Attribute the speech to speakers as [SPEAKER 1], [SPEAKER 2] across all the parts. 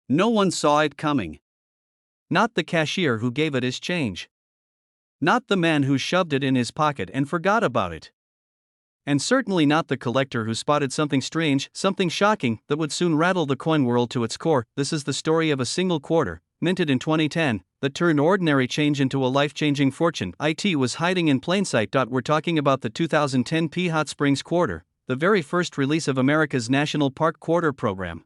[SPEAKER 1] No one saw it coming. Not the cashier who gave it his change. Not the man who shoved it in his pocket and forgot about it. And certainly not the collector who spotted something strange, something shocking, that would soon rattle the coin world to its core. This is the story of a single quarter, minted in 2010, that turned ordinary change into a life-changing fortune. It was hiding in plain sight. We're talking about the 2010 P Hot Springs quarter, the very first release of America's National Park Quarter program.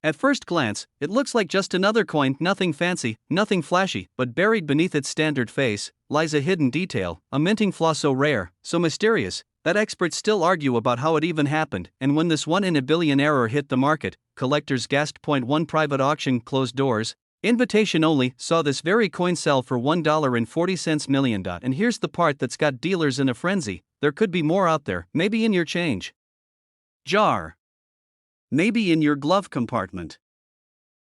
[SPEAKER 1] At first glance, it looks like just another coin, nothing fancy, nothing flashy, but buried beneath its standard face lies a hidden detail, a minting flaw so rare, so mysterious, that experts still argue about how it even happened. And when this one in a billion error hit the market, collectors gasped. One private auction closed doors, invitation only, saw this very coin sell for $1.40 million. And here's the part that's got dealers in a frenzy: there could be more out there, maybe in your change jar. Maybe in your glove compartment.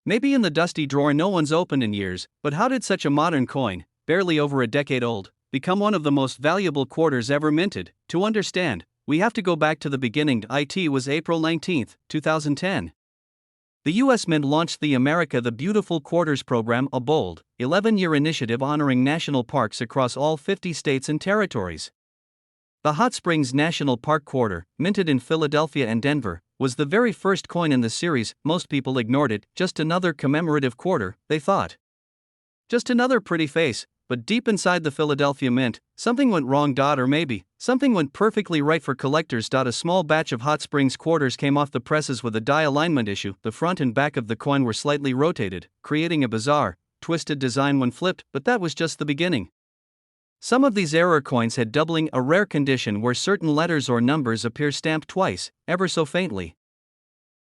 [SPEAKER 1] Maybe in the dusty drawer no one's opened in years. But how did such a modern coin, barely over a decade old, become one of the most valuable quarters ever minted? To understand, we have to go back to the beginning. It was April 19, 2010. The U.S. Mint launched the America the Beautiful Quarters program, a bold, 11-year initiative honoring national parks across all 50 states and territories. The Hot Springs National Park Quarter, minted in Philadelphia and Denver, was the very first coin in the series. Most people ignored it. Just another commemorative quarter, they thought. Just another pretty face. But deep inside the Philadelphia Mint, something went wrong. Or maybe, something went perfectly right for collectors. A small batch of Hot Springs quarters came off the presses with a die alignment issue. The front and back of the coin were slightly rotated, creating a bizarre, twisted design when flipped. But that was just the beginning. Some of these error coins had doubling, a rare condition where certain letters or numbers appear stamped twice, ever so faintly.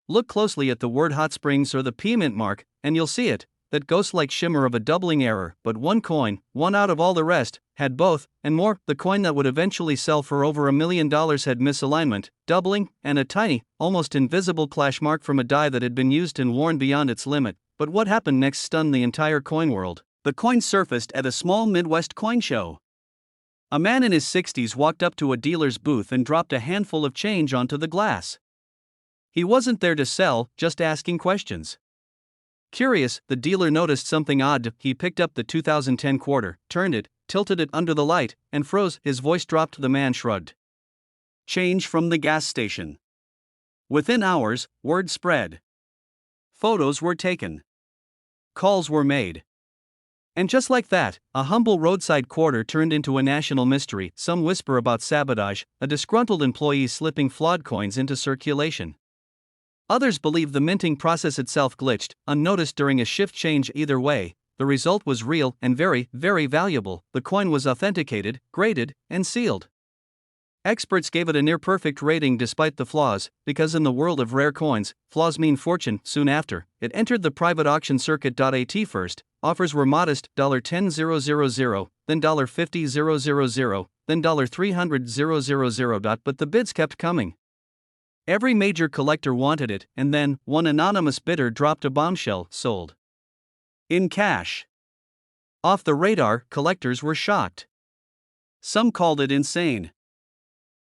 [SPEAKER 1] Look closely at the word Hot Springs or the P Mint mark, and you'll see it, that ghost-like shimmer of a doubling error. But one coin, one out of all the rest, had both, and more. The coin that would eventually sell for over $1 million had misalignment, doubling, and a tiny, almost invisible clash mark from a die that had been used and worn beyond its limit. But what happened next stunned the entire coin world. The coin surfaced at a small Midwest coin show. A man in his 60s walked up to a dealer's booth and dropped a handful of change onto the glass. He wasn't there to sell, just asking questions. Curious, the dealer noticed something odd. He picked up the 2010 quarter, turned it, tilted it under the light, and froze. His voice dropped. The man shrugged. Change from the gas station. Within hours, word spread. Photos were taken. Calls were made. And just like that, a humble roadside quarter turned into a national mystery. Some whisper about sabotage, a disgruntled employee slipping flawed coins into circulation. Others believe the minting process itself glitched, unnoticed during a shift change. Either way, the result was real and very, very valuable. The coin was authenticated, graded, and sealed. Experts gave it a near-perfect rating despite the flaws, because in the world of rare coins, flaws mean fortune. Soon after, it entered the private auction circuit. At first, offers were modest, $10,000, then $50,000, then $300,000. But the bids kept coming. Every major collector wanted it, and then, one anonymous bidder dropped a bombshell: sold. In cash. Off the radar, collectors were shocked. Some called it insane.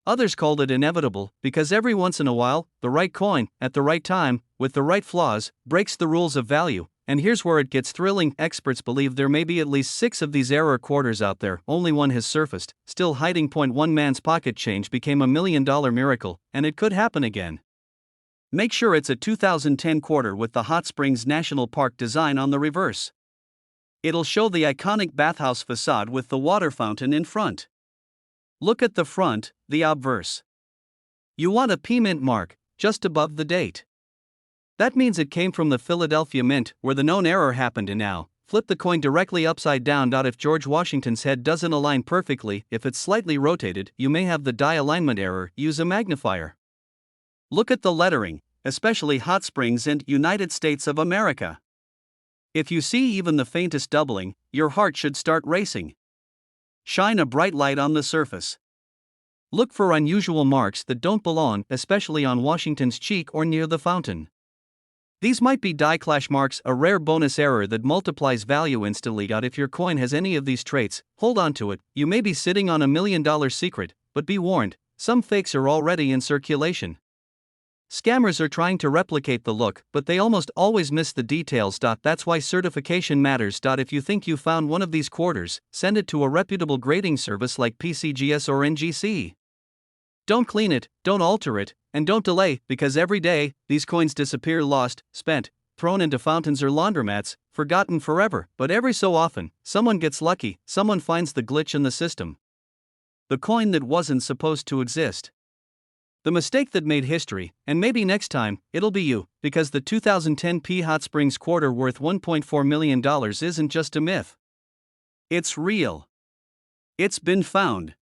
[SPEAKER 1] Others called it inevitable, because every once in a while, the right coin, at the right time, with the right flaws, breaks the rules of value. And here's where it gets thrilling. Experts believe there may be at least 6 of these error quarters out there. Only one has surfaced, still hiding. One man's pocket change became $1 million miracle, and it could happen again. Make sure it's a 2010 quarter with the Hot Springs National Park design on the reverse. It'll show the iconic bathhouse facade with the water fountain in front. Look at the front, the obverse. You want a P Mint mark, just above the date. That means it came from the Philadelphia Mint, where the known error happened. And now, flip the coin directly upside down. If George Washington's head doesn't align perfectly, if it's slightly rotated, you may have the die alignment error. Use a magnifier. Look at the lettering, especially Hot Springs and United States of America. If you see even the faintest doubling, your heart should start racing. Shine a bright light on the surface. Look for unusual marks that don't belong, especially on Washington's cheek or near the fountain. These might be die clash marks, a rare bonus error that multiplies value instantly. If your coin has any of these traits, hold on to it. You may be sitting on $1 million secret, but be warned, some fakes are already in circulation. Scammers are trying to replicate the look, but they almost always miss the details. That's why certification matters. If you think you found one of these quarters, send it to a reputable grading service like PCGS or NGC. Don't clean it, don't alter it, and don't delay, because every day, these coins disappear, lost, spent, thrown into fountains or laundromats, forgotten forever. But every so often, someone gets lucky, someone finds the glitch in the system. The coin that wasn't supposed to exist. The mistake that made history, and maybe next time, it'll be you, because the 2010 P Hot Springs quarter worth $1.4 million isn't just a myth. It's real. It's been found.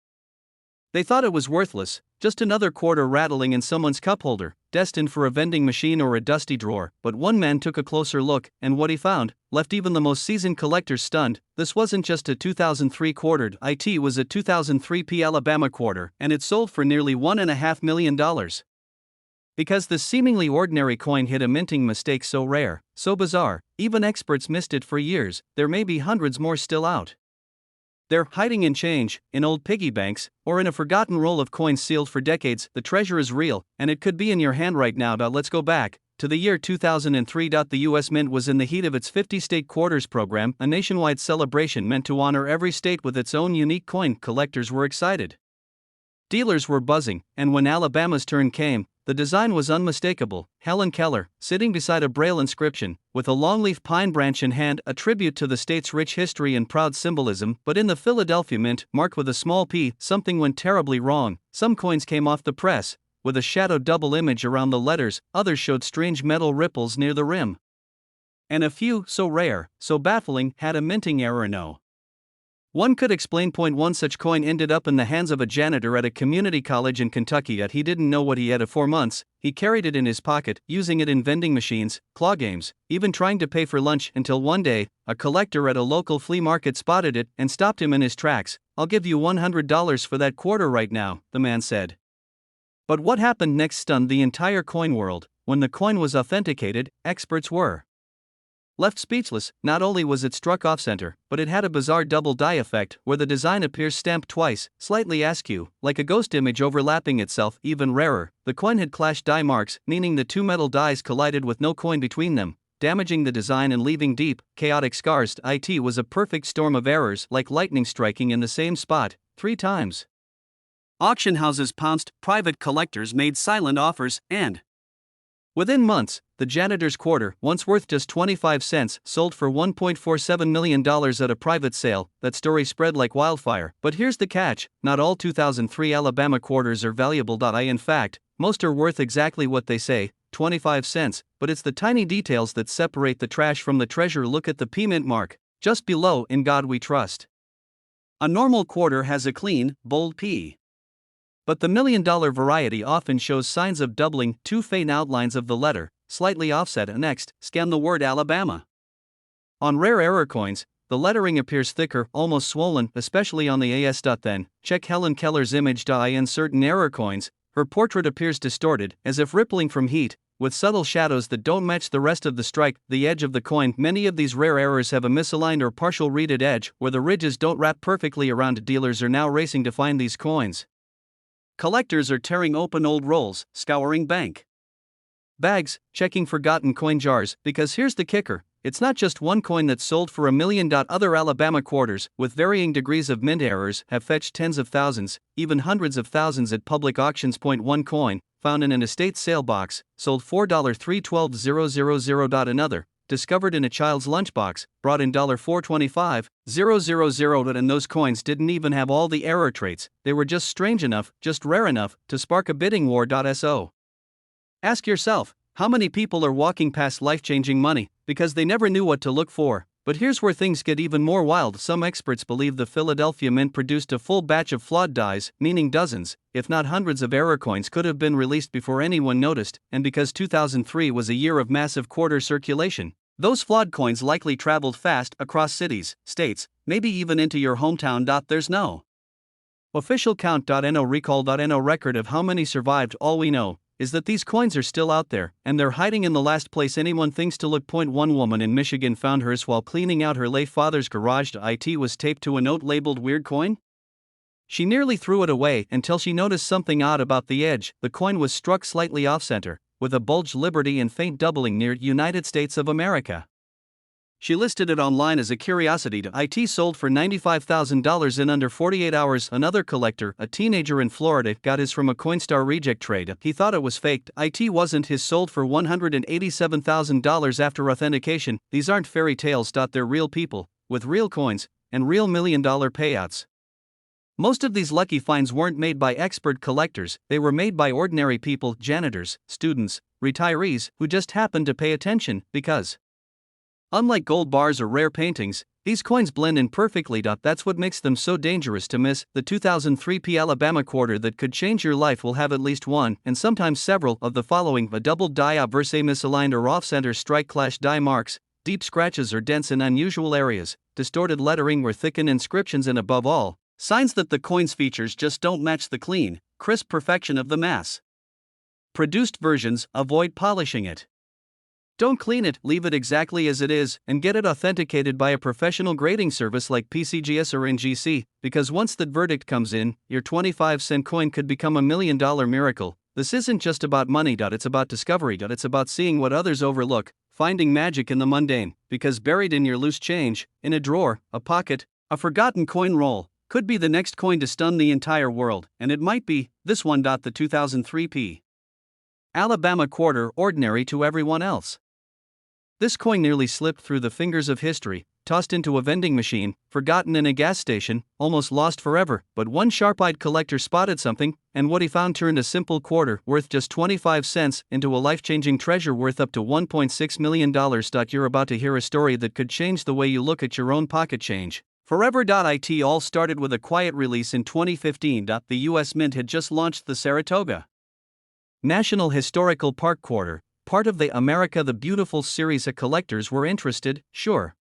[SPEAKER 1] They thought it was worthless, just another quarter rattling in someone's cup holder, destined for a vending machine or a dusty drawer. But one man took a closer look, and what he found left even the most seasoned collectors stunned. This wasn't just a 2003 quarter, it was a 2003 P Alabama quarter, and it sold for nearly $1.5 million. Because this seemingly ordinary coin hid a minting mistake so rare, so bizarre, even experts missed it for years. There may be hundreds more still out. They're hiding in change, in old piggy banks, or in a forgotten roll of coins sealed for decades. The treasure is real, and it could be in your hand right now. Let's go back to the year 2003. The U.S. Mint was in the heat of its 50-state quarters program, a nationwide celebration meant to honor every state with its own unique coin. Collectors were excited. Dealers were buzzing, and when Alabama's turn came, the design was unmistakable. Helen Keller, sitting beside a Braille inscription, with a longleaf pine branch in hand, a tribute to the state's rich history and proud symbolism. But in the Philadelphia Mint, marked with a small p, something went terribly wrong. Some coins came off the press, with a shadowed double image around the letters, others showed strange metal ripples near the rim. And a few, so rare, so baffling, had a minting error. No one could explain. One such coin ended up in the hands of a janitor at a community college in Kentucky. Yet he didn't know what he had. For months, he carried it in his pocket, using it in vending machines, claw games, even trying to pay for lunch, until one day, a collector at a local flea market spotted it and stopped him in his tracks. "I'll give you $100 for that quarter right now," the man said. But what happened next stunned the entire coin world. When the coin was authenticated, experts were left speechless. Not only was it struck off-center, but it had a bizarre double die effect, where the design appears stamped twice, slightly askew, like a ghost image overlapping itself. Even rarer, the coin had clashed die marks, meaning the two metal dies collided with no coin between them, damaging the design and leaving deep, chaotic scars. It was a perfect storm of errors, like lightning striking in the same spot 3 times. Auction houses pounced, private collectors made silent offers, and within months, the janitor's quarter, once worth just 25 cents, sold for $1.47 million at a private sale. That story spread like wildfire. But here's the catch: not all 2003 Alabama quarters are valuable. In fact, most are worth exactly what they say, 25 cents, but it's the tiny details that separate the trash from the treasure. Look at the P Mint mark, just below "In God We Trust." A normal quarter has a clean, bold P. But the $1 million variety often shows signs of doubling, 2 faint outlines of the letter, slightly offset. Next, scan the word Alabama. On rare error coins, the lettering appears thicker, almost swollen, especially on the AS. Then, check Helen Keller's image. In certain error coins, her portrait appears distorted, as if rippling from heat, with subtle shadows that don't match the rest of the strike, the edge of the coin. Many of these rare errors have a misaligned or partial reeded edge, where the ridges don't wrap perfectly around. Dealers are now racing to find these coins. Collectors are tearing open old rolls, scouring bank bags, checking forgotten coin jars, because here's the kicker: it's not just one coin that sold for $1 million. Other Alabama quarters, with varying degrees of mint errors, have fetched tens of thousands, even hundreds of thousands at public auctions. One coin, found in an estate sale box, sold $4,312,000. Another, discovered in a child's lunchbox, brought in $425,000. And those coins didn't even have all the error traits. They were just strange enough, just rare enough, to spark a bidding war. So ask yourself, how many people are walking past life-changing money because they never knew what to look for? But here's where things get even more wild. Some experts believe the Philadelphia Mint produced a full batch of flawed dies, meaning dozens, if not hundreds of error coins could have been released before anyone noticed. And because 2003 was a year of massive quarter circulation, those flawed coins likely traveled fast across cities, states, maybe even into your hometown. There's no official count.no recall.no record of how many survived. All we know is that these coins are still out there, and they're hiding in the last place anyone thinks to look. One woman in Michigan found hers while cleaning out her late father's garage. It was taped to a note labeled "Weird Coin." She nearly threw it away until she noticed something odd about the edge. The coin was struck slightly off-center, with a bulged Liberty and faint doubling near United States of America. She listed it online as a curiosity to IT, sold for $95,000 in under 48 hours. Another collector, a teenager in Florida, got his from a Coinstar reject trade. He thought it was faked. IT wasn't his, sold for $187,000 after authentication. These aren't fairy tales. They're real people, with real coins, and real $1 million payouts. Most of these lucky finds weren't made by expert collectors, they were made by ordinary people, janitors, students, retirees, who just happened to pay attention, because unlike gold bars or rare paintings, these coins blend in perfectly. That's what makes them so dangerous to miss. The 2003 Alabama quarter that could change your life will have at least one, and sometimes several, of the following: a doubled die, obverse, misaligned or off-center strike, clash die marks, deep scratches or dents in unusual areas, distorted lettering or thickened inscriptions, and above all, signs that the coin's features just don't match the clean, crisp perfection of the mass-produced versions. Avoid polishing it. Don't clean it, leave it exactly as it is, and get it authenticated by a professional grading service like PCGS or NGC, because once that verdict comes in, your 25-cent coin could become a $1 million miracle. This isn't just about money. It's about discovery. It's about seeing what others overlook, finding magic in the mundane, because buried in your loose change, in a drawer, a pocket, a forgotten coin roll, could be the next coin to stun the entire world, and it might be this one. The 2003 Alabama quarter, ordinary to everyone else. This coin nearly slipped through the fingers of history, tossed into a vending machine, forgotten in a gas station, almost lost forever. But one sharp-eyed collector spotted something, and what he found turned a simple quarter, worth just 25 cents, into a life-changing treasure worth up to $1.6 million. You're about to hear a story that could change the way you look at your own pocket change forever. It all started with a quiet release in 2015. The U.S. Mint had just launched the Saratoga National Historical Park quarter, part of the America the Beautiful series. Collectors were interested, sure.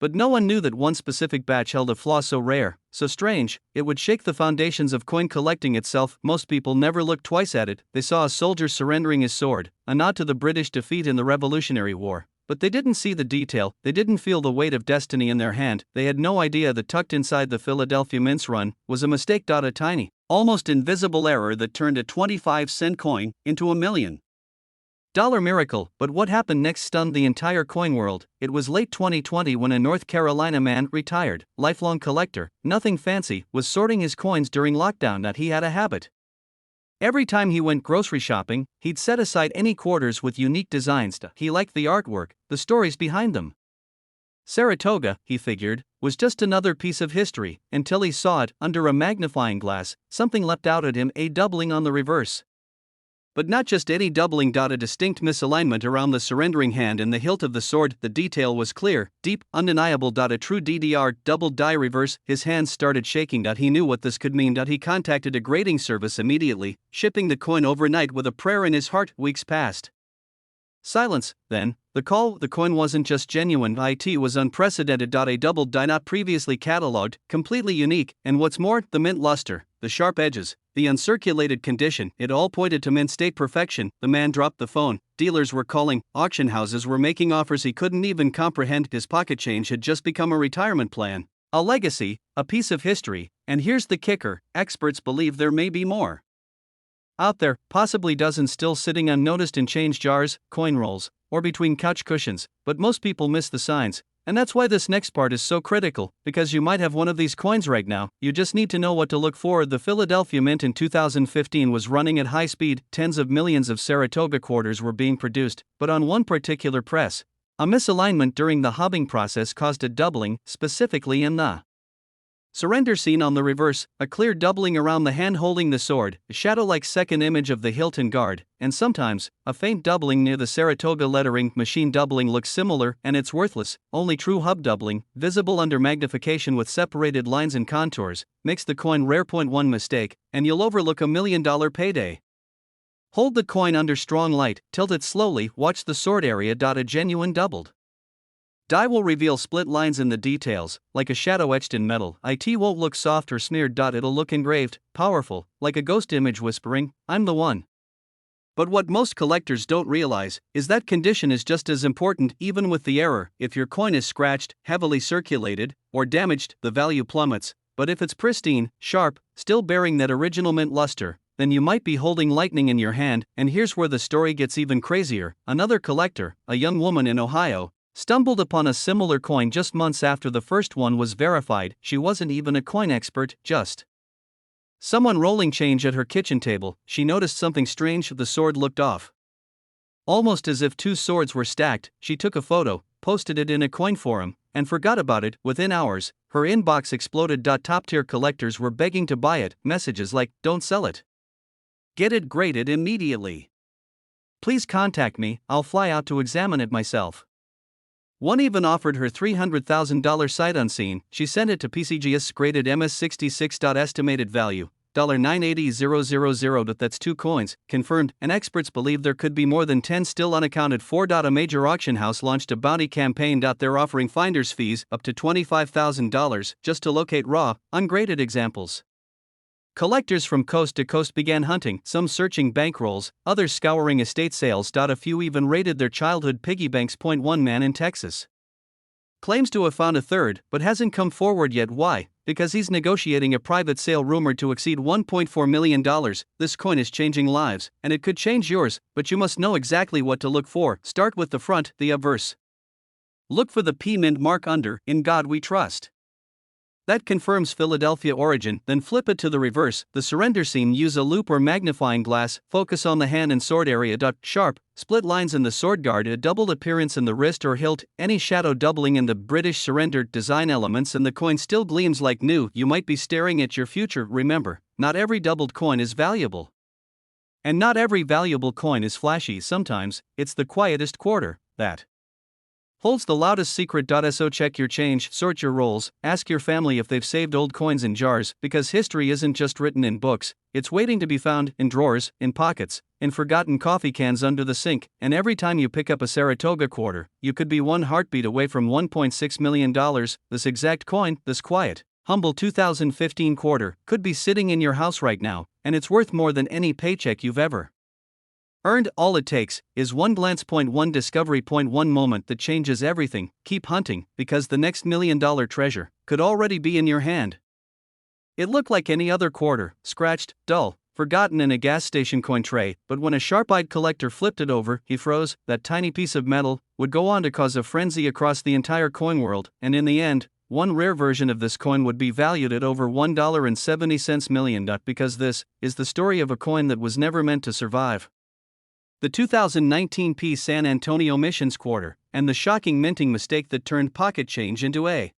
[SPEAKER 1] But no one knew that one specific batch held a flaw so rare, so strange, it would shake the foundations of coin collecting itself. Most people never looked twice at it. They saw a soldier surrendering his sword, a nod to the British defeat in the Revolutionary War. But they didn't see the detail, they didn't feel the weight of destiny in their hand. They had no idea that tucked inside the Philadelphia Mint's run was a mistake. A tiny, almost invisible error that turned a 25-cent coin into a $1 million miracle. But what happened next stunned the entire coin world. It was late 2020 when a North Carolina man, retired, lifelong collector, nothing fancy, was sorting his coins during lockdown. He had a habit. Every time he went grocery shopping, he'd set aside any quarters with unique designs. He liked the artwork, the stories behind them. Saratoga, he figured, was just another piece of history, until he saw it under a magnifying glass. Something leapt out at him, a doubling on the reverse. But not just any doubling. A distinct misalignment around the surrendering hand and the hilt of the sword. The detail was clear, deep, undeniable. A true DDR, double die reverse. His hands started shaking. He knew what this could mean. He contacted a grading service immediately, shipping the coin overnight with a prayer in his heart. Weeks passed. Silence, then, the coin wasn't just genuine. It was unprecedented. A doubled die not previously catalogued, completely unique, and what's more, the mint luster, the sharp edges, the uncirculated condition, it all pointed to mint state perfection. The man dropped the phone, dealers were calling, auction houses were making offers he couldn't even comprehend. His pocket change had just become a retirement plan, a legacy, a piece of history, and here's the kicker, experts believe there may be more out there, possibly dozens still sitting unnoticed in change jars, coin rolls, or between couch cushions, but most people miss the signs, and that's why this next part is so critical, because you might have one of these coins right now, you just need to know what to look for. The Philadelphia Mint in 2015 was running at high speed, tens of millions of Saratoga quarters were being produced, but on one particular press, a misalignment during the hobbing process caused a doubling, specifically in the surrender scene on the reverse, a clear doubling around the hand holding the sword, a shadow-like second image of the hilt and guard, and sometimes, a faint doubling near the Saratoga lettering. Machine doubling looks similar, and it's worthless. Only true hub doubling, visible under magnification with separated lines and contours, makes the coin rare. One mistake, and you'll overlook a $1 million payday. Hold the coin under strong light, tilt it slowly, watch the sword area. A genuine doubled die will reveal split lines in the details, like a shadow etched in metal. It won't look soft or smeared. It'll look engraved, powerful, like a ghost image whispering, "I'm the one." But what most collectors don't realize is that condition is just as important. Even with the error, if your coin is scratched, heavily circulated, or damaged, the value plummets. But if it's pristine, sharp, still bearing that original mint luster, then you might be holding lightning in your hand. And here's where the story gets even crazier. Another collector, a young woman in Ohio, stumbled upon a similar coin just months after the first one was verified. She wasn't even a coin expert, just someone rolling change at her kitchen table. She noticed something strange. The sword looked off, almost as if two swords were stacked. She took a photo, posted it in a coin forum, and forgot about it. Within hours, her inbox exploded. Top-tier collectors were begging to buy it. Messages like, "Don't sell it. Get it graded immediately. Please contact me, I'll fly out to examine it myself." One even offered her $300,000 sight unseen. She sent it to PCGS graded MS66. Estimated value $980,000. But that's two coins, confirmed, and experts believe there could be more than 10 still unaccounted for. A major auction house launched a bounty campaign. They're offering finder's fees up to $25,000 just to locate raw, ungraded examples. Collectors from coast to coast began hunting, some searching bankrolls, others scouring estate sales. A few even raided their childhood piggy banks. One man in Texas claims to have found a third, but hasn't come forward yet. Why? Because he's negotiating a private sale rumored to exceed $1.4 million. This coin is changing lives, and it could change yours, but you must know exactly what to look for. Start with the front, the obverse. Look for the P mint mark under, "In God We Trust." That confirms Philadelphia origin. Then flip it to the reverse, the surrender scene. Use a loupe or magnifying glass, focus on the hand and sword area. Sharp, split lines in the sword guard, a doubled appearance in the wrist or hilt, any shadow doubling in the British surrender design elements, and the coin still gleams like new. You might be staring at your future. Remember, not every doubled coin is valuable. And not every valuable coin is flashy. Sometimes, it's the quietest quarter that holds the loudest secret. So check your change, sort your rolls, ask your family if they've saved old coins in jars, because history isn't just written in books, it's waiting to be found in drawers, in pockets, in forgotten coffee cans under the sink. And every time you pick up a Saratoga quarter, you could be one heartbeat away from $1.6 million. This exact coin, this quiet, humble 2015 quarter, could be sitting in your house right now, and it's worth more than any paycheck you've ever earned. All it takes is one glance. One discovery. One moment that changes everything. Keep hunting, because the next $1 million treasure could already be in your hand. It looked like any other quarter, scratched, dull, forgotten in a gas station coin tray, but when a sharp-eyed collector flipped it over, he froze. That tiny piece of metal would go on to cause a frenzy across the entire coin world, and in the end, one rare version of this coin would be valued at over $1.70 million. Because this is the story of a coin that was never meant to survive. The 2019 P San Antonio Missions quarter, and the shocking minting mistake that turned pocket change into a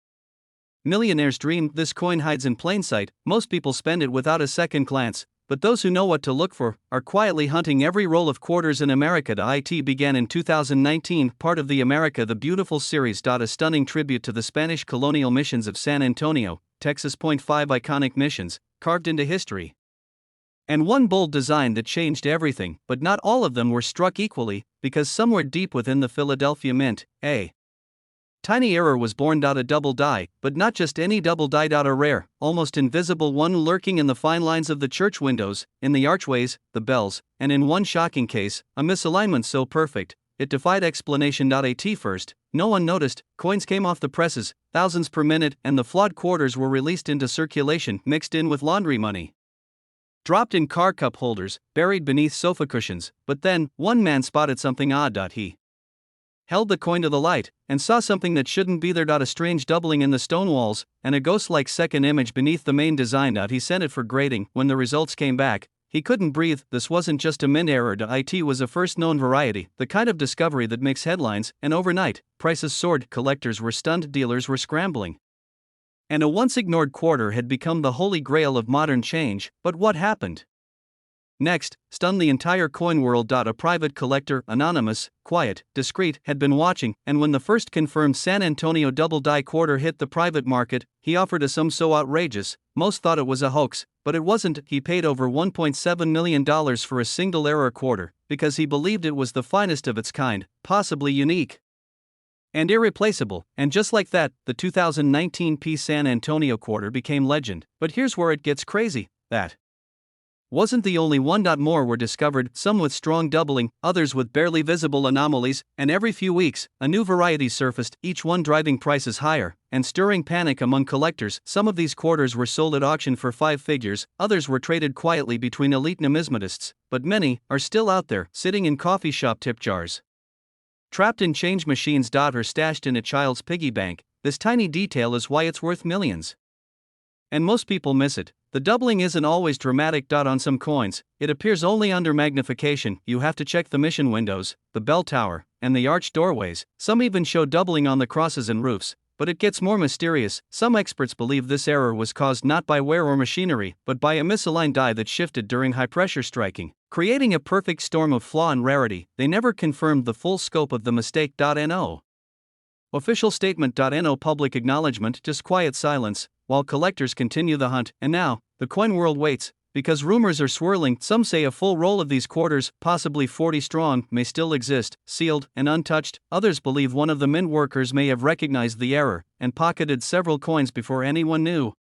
[SPEAKER 1] millionaire's dream. This coin hides in plain sight. Most people spend it without a second glance, but those who know what to look for are quietly hunting every roll of quarters in America. It began in 2019, part of the America the Beautiful series. A stunning tribute to the Spanish colonial missions of San Antonio, Texas. 5 iconic missions, carved into history. And one bold design that changed everything, but not all of them were struck equally, because somewhere deep within the Philadelphia Mint, a tiny error was born. A double die, but not just any double die. A rare, almost invisible one lurking in the fine lines of the church windows, in the archways, the bells, and in one shocking case, a misalignment so perfect, it defied explanation. At first, no one noticed. Coins came off the presses, thousands per minute, and the flawed quarters were released into circulation, mixed in with laundry money, dropped in car cup holders, buried beneath sofa cushions. But then, one man spotted something odd. He held the coin to the light, and saw something that shouldn't be there. A strange doubling in the stone walls, and a ghost-like second image beneath the main design. He sent it for grading. When the results came back, he couldn't breathe. This wasn't just a mint error. It was a first known variety, the kind of discovery that makes headlines, and overnight, prices soared. Collectors were stunned, dealers were scrambling. And a once ignored quarter had become the holy grail of modern change. But what happened next stunned the entire coin world. A private collector, anonymous, quiet, discreet, had been watching, and when the first confirmed San Antonio double die quarter hit the private market, he offered a sum so outrageous, most thought it was a hoax, but it wasn't. He paid over $1.7 million for a single error quarter, because he believed it was the finest of its kind, possibly unique and irreplaceable. And just like that, the 2019 P San Antonio quarter became legend. But here's where it gets crazy. That wasn't the only one. More were discovered, some with strong doubling, others with barely visible anomalies, and every few weeks, a new variety surfaced, each one driving prices higher and stirring panic among collectors. Some of these quarters were sold at auction for 5 figures, others were traded quietly between elite numismatists, but many are still out there, sitting in coffee shop tip jars, trapped in change machines. Or stashed in a child's piggy bank. This tiny detail is why it's worth millions. And most people miss it. The doubling isn't always dramatic. On some coins, it appears only under magnification. You have to check the mission windows, the bell tower, and the arched doorways. Some even show doubling on the crosses and roofs. But it gets more mysterious. Some experts believe this error was caused not by wear or machinery, but by a misaligned die that shifted during high-pressure striking, creating a perfect storm of flaw and rarity. They never confirmed the full scope of the mistake. No official statement. No public acknowledgement, just quiet silence, while collectors continue the hunt. And now, the coin world waits, because rumors are swirling. Some say a full roll of these quarters, possibly 40 strong, may still exist, sealed and untouched. Others believe one of the mint workers may have recognized the error and pocketed several coins before anyone knew.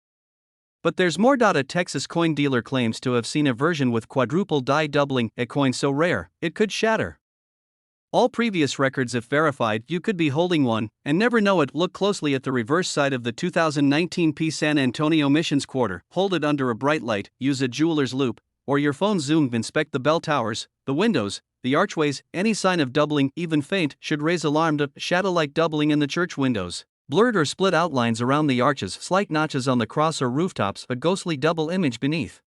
[SPEAKER 1] But there's more. A Texas coin dealer claims to have seen a version with quadruple die doubling, a coin so rare, it could shatter all previous records. If verified, you could be holding one and never know it. Look closely at the reverse side of the 2019 P San Antonio Missions quarter. Hold it under a bright light, use a jeweler's loupe, or your phone's zoom. Inspect the bell towers, the windows, the archways. Any sign of doubling, even faint, should raise alarm. Shadow-like doubling in the church windows, blurred or split outlines around the arches, slight notches on the cross or rooftops, a ghostly double image beneath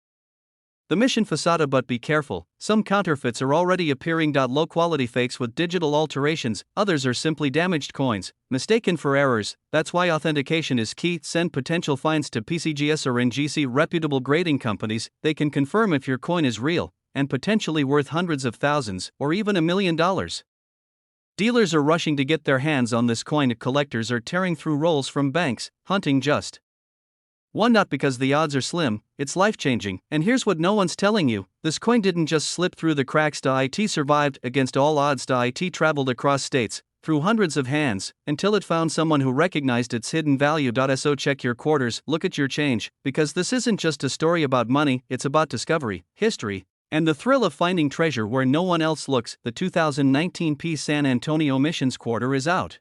[SPEAKER 1] the mission facade. But be careful, some counterfeits are already appearing. Low-quality fakes with digital alterations, others are simply damaged coins, mistaken for errors. That's why authentication is key. Send potential finds to PCGS or NGC, reputable grading companies. They can confirm if your coin is real, and potentially worth hundreds of thousands, or even $1 million. Dealers are rushing to get their hands on this coin. Collectors are tearing through rolls from banks, hunting just one. Not because the odds are slim, it's life-changing. And here's what no one's telling you: this coin didn't just slip through the cracks. It survived against all odds. It traveled across states, through hundreds of hands, until it found someone who recognized its hidden value. So check your quarters, look at your change, because this isn't just a story about money, it's about discovery, history, and the thrill of finding treasure where no one else looks. The 2019 P San Antonio Missions quarter is out.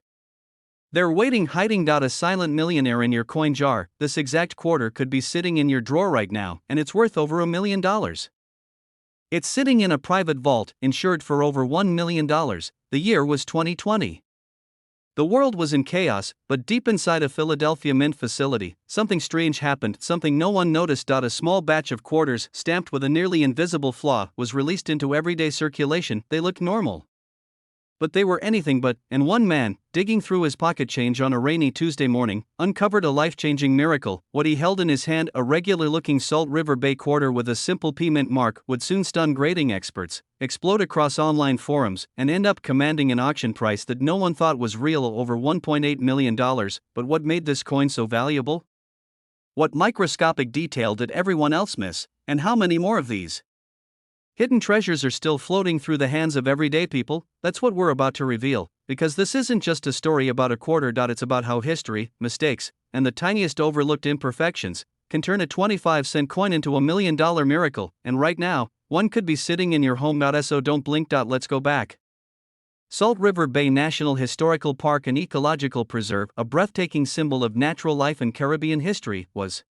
[SPEAKER 1] They're waiting, hiding. A silent millionaire in your coin jar. This exact quarter could be sitting in your drawer right now, and it's worth over $1 million. It's sitting in a private vault, insured for over $1 million. The year was 2020. The world was in chaos, but deep inside a Philadelphia mint facility, something strange happened, something no one noticed. A small batch of quarters, stamped with a nearly invisible flaw, was released into everyday circulation. They looked normal, but they were anything but. And one man, digging through his pocket change on a rainy Tuesday morning, uncovered a life-changing miracle. What he held in his hand, a regular-looking Salt River Bay quarter with a simple P mint mark, would soon stun grading experts, explode across online forums, and end up commanding an auction price that no one thought was real, over $1.8 million. But what made this coin so valuable? What microscopic detail did everyone else miss? And how many more of these hidden treasures are still floating through the hands of everyday people? That's what we're about to reveal, because this isn't just a story about a quarter. It's about how history, mistakes, and the tiniest overlooked imperfections can turn a 25-cent coin into $1 million miracle. And right now, one could be sitting in your home. So don't blink. Let's go back. Salt River Bay National Historical Park and Ecological Preserve, a breathtaking symbol of natural life and Caribbean history, was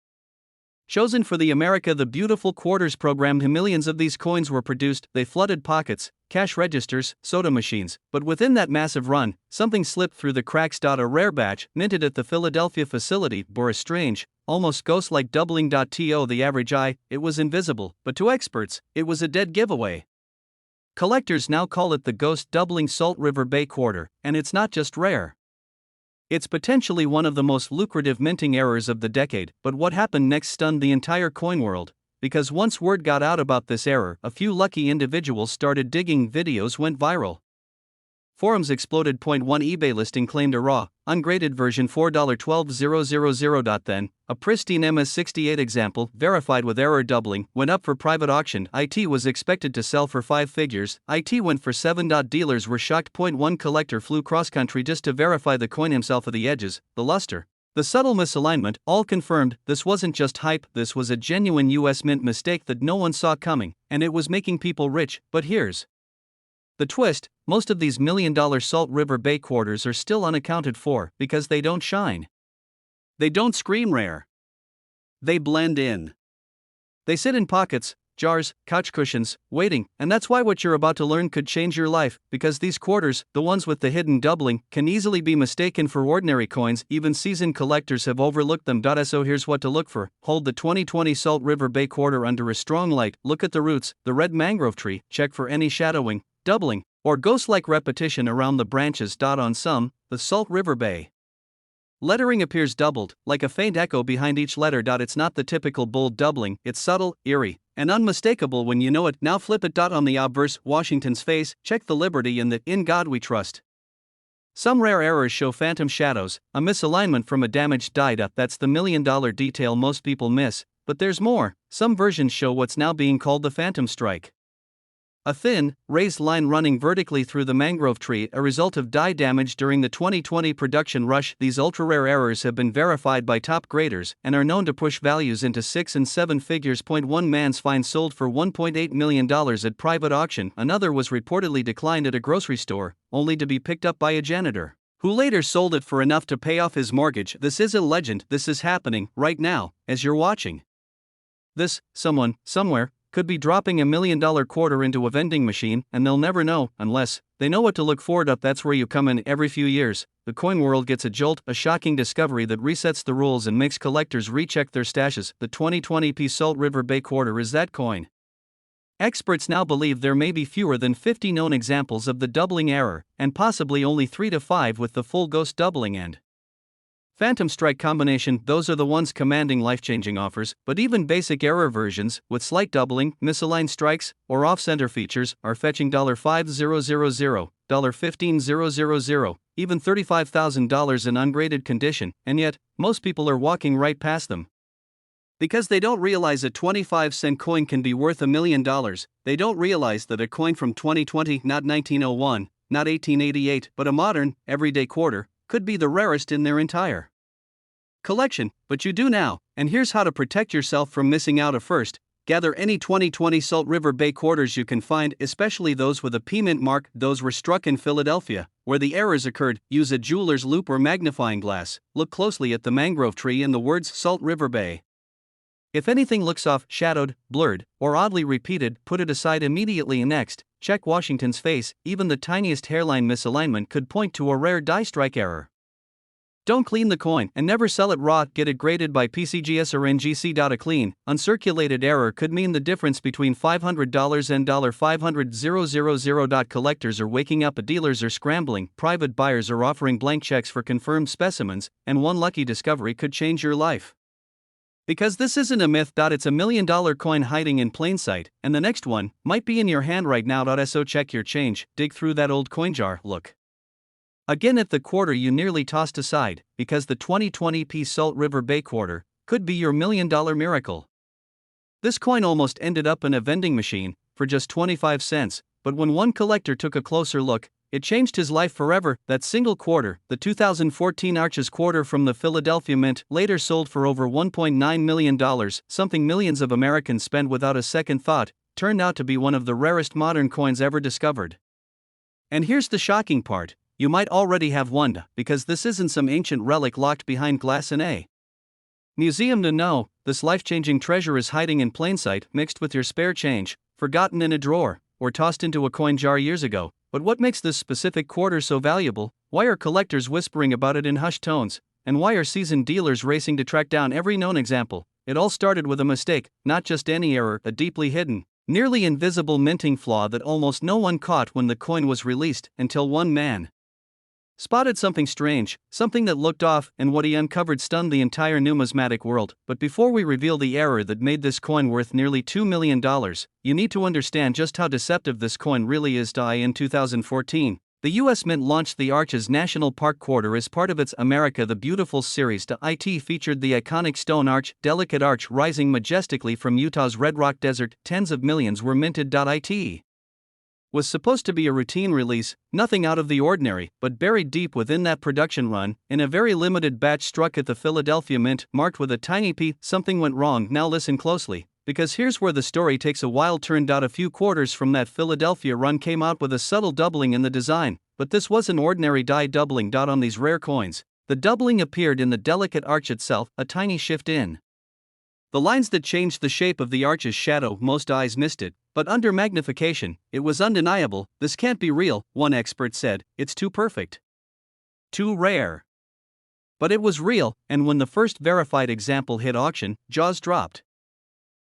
[SPEAKER 1] chosen for the America the Beautiful Quarters program. Millions of these coins were produced. They flooded pockets, cash registers, soda machines. But within that massive run, something slipped through the cracks. A rare batch, minted at the Philadelphia facility, bore a strange, almost ghost-like doubling. To the average eye, it was invisible, but to experts, it was a dead giveaway. Collectors now call it the ghost doubling Salt River Bay quarter, and it's not just rare. It's potentially one of the most lucrative minting errors of the decade. But what happened next stunned the entire coin world, because once word got out about this error, a few lucky individuals started digging. Videos went viral. Forums exploded. One eBay listing claimed a raw, ungraded version $4.12000. Then, a pristine MS-68 example, verified with error doubling, went up for private auction. It was expected to sell for 5 figures. It went for 7. Dealers were shocked. One collector flew cross-country just to verify the coin himself. Of the edges, the luster, The subtle misalignment, all confirmed, this wasn't just hype, this was a genuine US Mint mistake that no one saw coming, and it was making people rich. But here's the twist: most of these $1 million Salt River Bay quarters are still unaccounted for because they don't shine. They don't scream rare. They blend in. They sit in pockets, jars, couch cushions, waiting, and that's why what you're about to learn could change your life, because these quarters, the ones with the hidden doubling, can easily be mistaken for ordinary coins. Even seasoned collectors have overlooked them. So here's what to look for. Hold the 2020 Salt River Bay quarter under a strong light, look at the roots, the red mangrove tree, check for any shadowing, doubling, or ghost-like repetition around the branches. On some, the Salt River Bay lettering appears doubled, like a faint echo behind each letter. It's not the typical bold doubling, it's subtle, eerie, and unmistakable when you know it. Now flip it. On the obverse, Washington's face, check the liberty and the "In God We Trust." Some rare errors show phantom shadows, a misalignment from a damaged die. That's the $1 million detail most people miss, but there's more. Some versions show what's now being called the phantom strike. A thin, raised line running vertically through the mangrove tree, a result of die damage during the 2020 production rush. These ultra-rare errors have been verified by top graders and are known to push values into 6 and 7 figures. One man's find sold for $1.8 million at private auction. Another was reportedly declined at a grocery store, only to be picked up by a janitor, who later sold it for enough to pay off his mortgage. This is a legend. This is happening right now, as you're watching. This, someone, somewhere, could be dropping $1 million quarter into a vending machine, and they'll never know, unless they know what to look for. That's where you come in. Every few years, the coin world gets a jolt, a shocking discovery that resets the rules and makes collectors recheck their stashes. The 2020 Salt River Bay quarter is that coin. Experts now believe there may be fewer than 50 known examples of the doubling error, and possibly only 3 to 5 with the full ghost doubling and phantom strike combination. Those are the ones commanding life-changing offers, but even basic error versions, with slight doubling, misaligned strikes, or off-center features, are fetching $5,000, $15,000, even $35,000 in ungraded condition, and yet, most people are walking right past them. Because they don't realize a 25-cent coin can be worth $1 million, they don't realize that a coin from 2020, not 1901, not 1888, but a modern, everyday quarter, could be the rarest in their entire collection. But you do now, and here's how to protect yourself from missing out. First, gather any 2020 Salt River Bay quarters you can find, especially those with a P mint mark. Those were struck in Philadelphia, where the errors occurred. Use a jeweler's loupe or magnifying glass. Look closely at the mangrove tree and the words Salt River Bay. If anything looks off, shadowed, blurred, or oddly repeated, put it aside immediately. Next, check Washington's face. Even the tiniest hairline misalignment could point to a rare die strike error. Don't clean the coin, and never sell it raw. Get it graded by PCGS or NGC. A clean, uncirculated error could mean the difference between $500 and $500,000. Collectors are waking up, dealers are scrambling, private buyers are offering blank checks for confirmed specimens, and one lucky discovery could change your life. Because this isn't a myth. It's a $1 million coin hiding in plain sight, and the next one might be in your hand right now. So check your change, dig through that old coin jar, look again at the quarter you nearly tossed aside, because the 2020 Salt River Bay quarter could be your $1 million miracle. This coin almost ended up in a vending machine for just 25 cents, but when one collector took a closer look, it changed his life forever. That single quarter, the 2014 Arches quarter from the Philadelphia Mint, later sold for over $1.9 million, something millions of Americans spend without a second thought, turned out to be one of the rarest modern coins ever discovered. And here's the shocking part: you might already have one, because this isn't some ancient relic locked behind glass in a museum. No, this life-changing treasure is hiding in plain sight, mixed with your spare change, forgotten in a drawer, or tossed into a coin jar years ago. But what makes this specific quarter so valuable? Why are collectors whispering about it in hushed tones? And why are seasoned dealers racing to track down every known example? It all started with a mistake, not just any error, a deeply hidden, nearly invisible minting flaw that almost no one caught when the coin was released, until one man spotted something strange, something that looked off, and what he uncovered stunned the entire numismatic world. But before we reveal the error that made this coin worth nearly $2 million, you need to understand just how deceptive this coin really is. In 2014, the US Mint launched the Arches National Park quarter as part of its America the Beautiful series. It featured the iconic stone arch, delicate arch rising majestically from Utah's Red Rock Desert. Tens of millions were minted. It Was supposed to be a routine release, nothing out of the ordinary, but buried deep within that production run, in a very limited batch struck at the Philadelphia Mint, marked with a tiny P, something went wrong. Now listen closely, because here's where the story takes a wild turn. A few quarters from that Philadelphia run came out with a subtle doubling in the design, but this wasn't ordinary die doubling. On these rare coins, the doubling appeared in the delicate arch itself, a tiny shift in the lines that changed the shape of the arch's shadow. Most eyes missed it, but under magnification, it was undeniable. This can't be real, one expert said, it's too perfect. Too rare. But it was real, and when the first verified example hit auction, jaws dropped.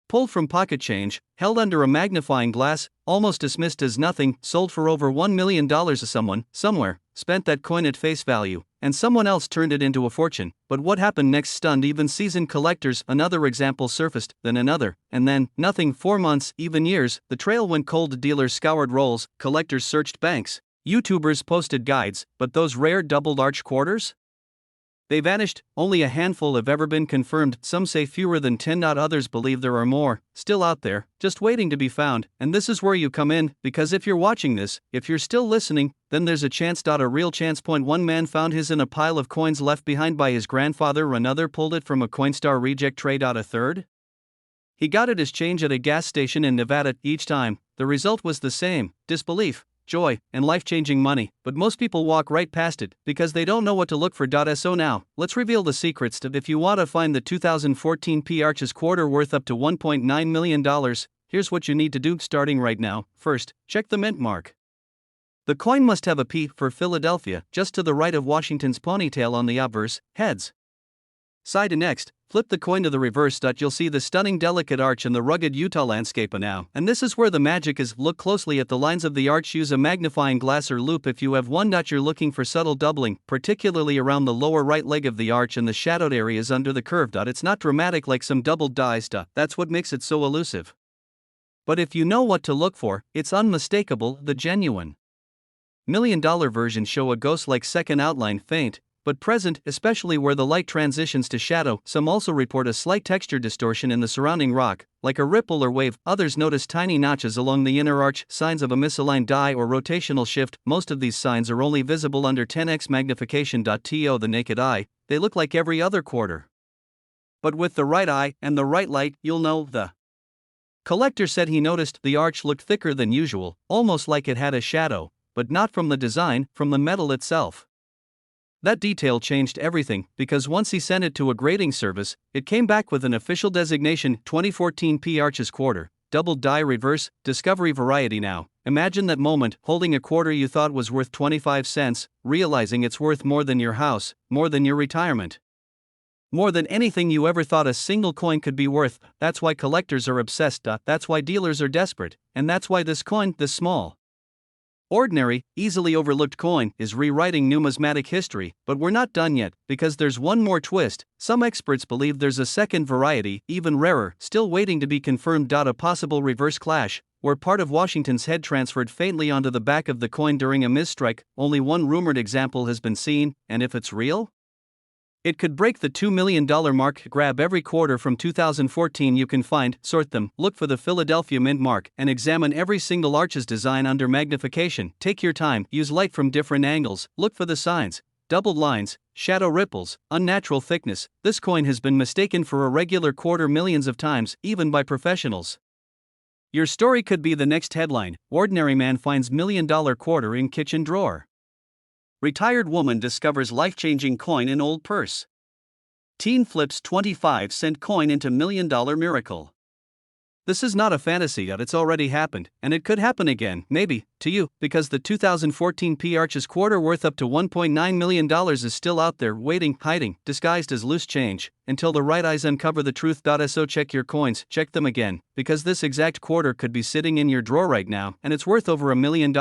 [SPEAKER 1] Pulled from pocket change, held under a magnifying glass, almost dismissed as nothing, sold for over $1 million. Someone, somewhere, spent that coin at face value, and someone else turned it into a fortune. But what happened next stunned even seasoned collectors. Another example surfaced, then another, and then, nothing. 4 months, even years, the trail went cold. Dealers scoured rolls, collectors searched banks, YouTubers posted guides, but those rare doubled arch quarters? They vanished. Only a handful have ever been confirmed. Some say fewer than 10. Others believe there are more, still out there, just waiting to be found. And this is where you come in, because if you're watching this, if you're still listening, then there's a chance. A real chance. One man found his in a pile of coins left behind by his grandfather. Another pulled it from a Coinstar reject trade. A third? He got it as change at a gas station in Nevada. Each time, the result was the same: disbelief, joy, and life-changing money. But most people walk right past it because they don't know what to look for. So now, let's reveal the secrets. If you want to find the 2014 P Arches quarter worth up to $1.9 million, here's what you need to do starting right now. First, check the mint mark. The coin must have a P for Philadelphia just to the right of Washington's ponytail on the obverse, heads side. And next, flip the coin to the reverse. You'll see the stunning delicate arch and the rugged Utah landscape now. And this is where the magic is. Look closely at the lines of the arch. Use a magnifying glass or loop if you have one. You're looking for subtle doubling, particularly around the lower right leg of the arch and the shadowed areas under the curve. It's not dramatic like some doubled dies. That's what makes it so elusive. But if you know what to look for, it's unmistakable. The genuine $1 million versions show a ghost-like second outline, faint but present, especially where the light transitions to shadow. Some also report a slight texture distortion in the surrounding rock, like a ripple or wave. Others notice tiny notches along the inner arch, signs of a misaligned die or rotational shift. Most of these signs are only visible under 10x magnification. To the naked eye, they look like every other quarter. But with the right eye and the right light, you'll know. The collector said he noticed the arch looked thicker than usual, almost like it had a shadow, but not from the design, from the metal itself. That detail changed everything, because once he sent it to a grading service, it came back with an official designation: 2014 P Arches quarter, double die reverse, discovery variety. Now, imagine that moment, holding a quarter you thought was worth 25 cents, realizing it's worth more than your house, more than your retirement, more than anything you ever thought a single coin could be worth. That's why collectors are obsessed. That's why dealers are desperate, and that's why this coin, this small, ordinary, easily overlooked coin, is rewriting numismatic history. But we're not done yet, because there's one more twist. Some experts believe there's a second variety, even rarer, still waiting to be confirmed. A possible reverse clash, where part of Washington's head transferred faintly onto the back of the coin during a misstrike. Only one rumored example has been seen, and if it's real, it could break the $2 million mark. Grab every quarter from 2014 you can find, sort them, look for the Philadelphia Mint mark, and examine every single arch's design under magnification. Take your time, use light from different angles, look for the signs, doubled lines, shadow ripples, unnatural thickness. This coin has been mistaken for a regular quarter millions of times, even by professionals. Your story could be the next headline: ordinary man finds $1 million quarter in kitchen drawer. Retired woman discovers life-changing coin in old purse. Teen flips 25-cent coin into $1 million miracle. This is not a fantasy. It's already happened, and it could happen again, maybe, to you, because the 2014 P Arches quarter worth up to $1.9 million is still out there, waiting, hiding, disguised as loose change, until the right eyes uncover the truth. So check your coins, check them again, because this exact quarter could be sitting in your drawer right now, and it's worth over $1 million.